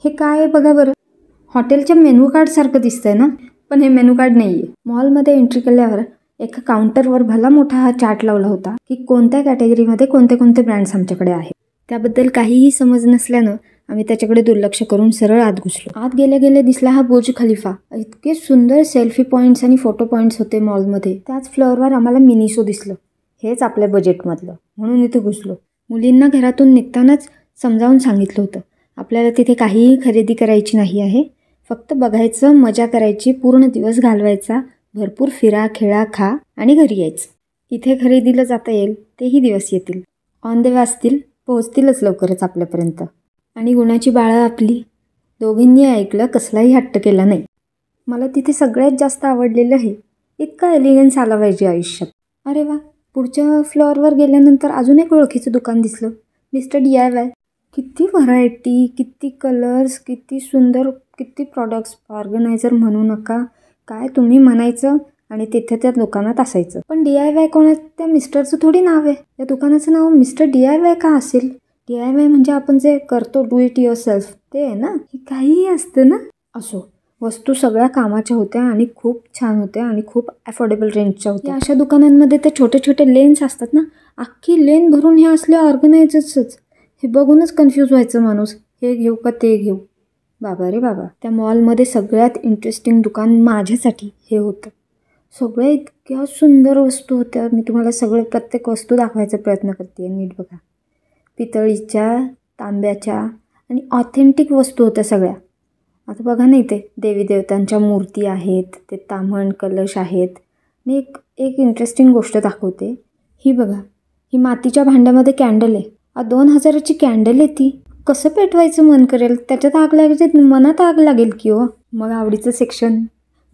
हे काय आहे बघा बरं. हॉटेलच्या मेनू कार्ड सारखं दिसतंय ना, पण हे मेनू कार्ड नाहीये. मॉलमध्ये एंट्री केल्यावर एका काउंटरवर भला मोठा हा चार्ट लावला होता की कोणत्या कॅटेगरीमध्ये कोणते कोणते ब्रँड्स आमच्याकडे आहेत. त्याबद्दल काहीही समज नसल्यानं आम्ही त्याच्याकडे दुर्लक्ष करून सरळ आत घुसलो. आत गेल्या गेल्या दिसला हा बुर्ज खलिफा. इतके सुंदर सेल्फी पॉईंट्स आणि फोटो पॉईंट्स होते मॉलमध्ये. त्याच फ्लोअरवर आम्हाला मिनिसो दिसलं. हेच आपल्या बजेटमधलं, म्हणून इथे घुसलो. मुलींना घरातून निघतानाच समजावून सांगितलं होतं, आपल्याला तिथे काहीही खरेदी करायची नाही आहे. फक्त बघायचं, मजा करायची, पूर्ण दिवस घालवायचा, भरपूर फिरा, खेळा, खा आणि घरी यायचं. इथे खरेदीला जाता येईल तेही दिवस येतील. ऑन द वे असतील, पोहोचतीलच लवकरच आपल्यापर्यंत. आणि गुणाची बाळं आपली. दोघींनी ऐकलं, कसलाही हट्ट केला नाही. मला तिथे सगळ्यात जास्त आवडलेलं हे इतका एलिगन्स आला पाहिजे आयुष्यात. अरे वा, पुढच्या फ्लोअरवर गेल्यानंतर अजून एक ओळखीचं दुकान दिसलं, मिस्टर DIY. किती व्हरायटी, किती कलर्स, किती सुंदर, किती प्रॉडक्ट्स. ऑर्गनायझर म्हणू नका, काय तुम्ही म्हणायचं, आणि तिथे त्या दुकानात असायचं. पण DIY कोण? त्या मिस्टरचं थोडी नाव आहे. त्या दुकानाचं नाव मिस्टर DIY का असेल? DIY म्हणजे आपण जे करतो, डू इट युअर सेल्फ, ते आहे ना. हे काहीही असतं ना. असो, वस्तू सगळ्या कामाच्या होत्या आणि खूप छान होत्या आणि खूप अफोर्डेबल रेंजच्या होत्या. अशा दुकानांमध्ये ते छोटे छोटे लेन्स असतात ना, अख्खी लेन भरून हे असले ऑर्गनायझर्सच. हे बघूनच कन्फ्यूज व्हायचं माणूस, हे घेऊ का ते घेऊ. बाबा रे बाबा. त्या मॉलमध्ये सगळ्यात इंटरेस्टिंग दुकान माझ्यासाठी हे होतं. सगळ्या इतक्या सुंदर वस्तू होत्या. मी तुम्हाला प्रत्येक वस्तू दाखवायचा प्रयत्न करते, नीट बघा. पितळीच्या, तांब्याच्या आणि ऑथेंटिक वस्तू होत्या सगळ्या. आता बघा ना, इथे देवी देवतांच्या मूर्ती आहेत, ते ताम्हण कलश आहेत. आणि एक इंटरेस्टिंग गोष्ट दाखवते. ही बघा, ही मातीच्या भांड्यामध्ये कॅन्डल आहे. 2000ची कॅन्डल आहे ती. कसं पेटवायचं मन करेल, त्याच्यात आग लागायची, मनात आग लागेल की हो. मग आवडीचं सेक्शन,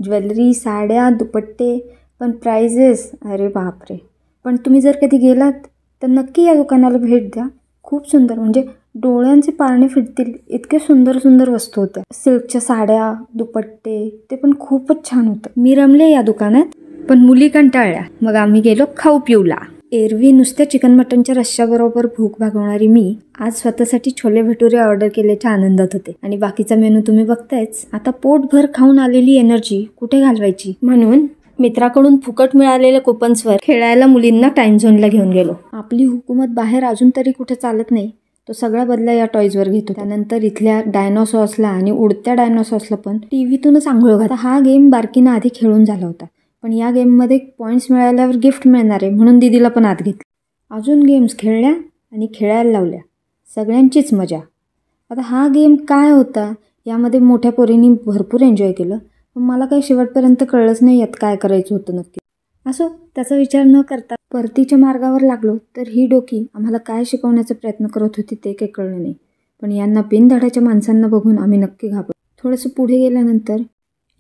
ज्वेलरी, साड्या, दुपट्टे, पण प्राइजेस, अरे बापरे. पण तुम्ही जर कधी गेलात तर नक्की या दुकानाला भेट द्या. खूप सुंदर, म्हणजे डोळ्यांचे पारणे फिटतील इतके सुंदर सुंदर वस्तू होत्या. सिल्कच्या साड्या, दुपट्टे, ते पण खूपच छान होतं. मी रमले या दुकानात, पण मुली कंटाळल्या. मग आम्ही गेलो खाऊ पिऊला. एरवी नुसत्या चिकन मटनच्या रश्श्याबरोबर भूक भागवणारी मी आज स्वतःसाठी छोले भटुरे ऑर्डर केल्याच्या आनंदात होते. आणि बाकीचा मेनू तुम्ही बघतायच. आता पोटभर खाऊन आलेली एनर्जी कुठे घालवायची, म्हणून मित्राकडून फुकट मिळालेल्या कुपन्सवर खेळायला मुलींना टाइम झोनला घेऊन गेलो. आपली हुकूमत बाहेर अजून तरी कुठे चालत नाही, तो सगळा बदला या टॉईजवर घेतो. त्यानंतर इथल्या डायनोसॉर्सला आणि उडत्या डायनोसॉर्सला पण टीव्हीतूनच आंघोळ घालता. हा गेम बारकीनं आधी खेळून झाला होता, पण या गेममध्ये पॉईंट्स मिळाल्यावर गिफ्ट मिळणार आहे, म्हणून दीदीला पण आत घेतलं. अजून गेम्स खेळल्या आणि खेळायला लावल्या. सगळ्यांचीच मजा. आता हा गेम काय होता, यामध्ये मोठ्या पोरींनी भरपूर एन्जॉय केलं, पण मला काही शेवटपर्यंत कळलंच नाही यात काय करायचं होतं नक्की. असो, त्याचा विचार न करता परतीच्या मार्गावर लागलो. तर ही डोकी आम्हाला काय शिकवण्याचा प्रयत्न करत होती ते काही कळलं नाही. पण यांना बिनधडाच्या माणसांना बघून आम्ही नक्की घाबरलो. थोडंसं पुढे गेल्यानंतर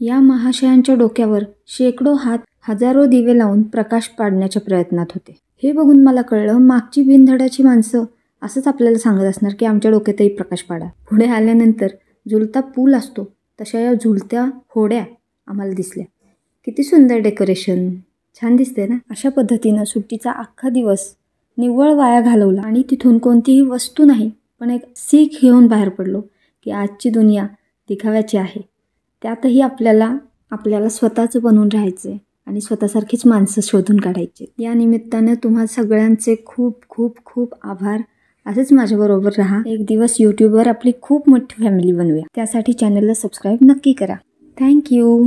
या महाशयांच्या डोक्यावर शेकडो हात, हजारो दिवे लावून प्रकाश पाडण्याच्या प्रयत्नात होते. हे बघून मला कळलं, मागची बिनधडाची माणसं असंच आपल्याला सांगत असणार की आमच्या डोक्यातही प्रकाश पाडा. पुढे आल्यानंतर झुलता पूल असतो तशा या झुलत्या होड्या आम्हाला दिसल्या. किती सुंदर डेकोरेशन, छान दिसते ना. अशा पद्धतीनं सुट्टीचा अख्खा दिवस निव्वळ वाया घालवला आणि तिथून कोणतीही वस्तू नाही, पण एक सीख घेऊन बाहेर पडलो की आजची दुनिया दिखाव्याची आहे. त्यातही आपल्याला स्वतःचं बनवून राहायचे आणि स्वतःसारखीच माणसं शोधून काढायचे. या निमित्तानं तुम्हा सगळ्यांचे खूप खूप खूप आभार. असंच माझ्याबरोबर राहा. एक दिवस यूट्यूबवर आपली खूप मोठी फॅमिली बनवूया. त्यासाठी चॅनलला सबस्क्राईब नक्की करा. थँक्यू.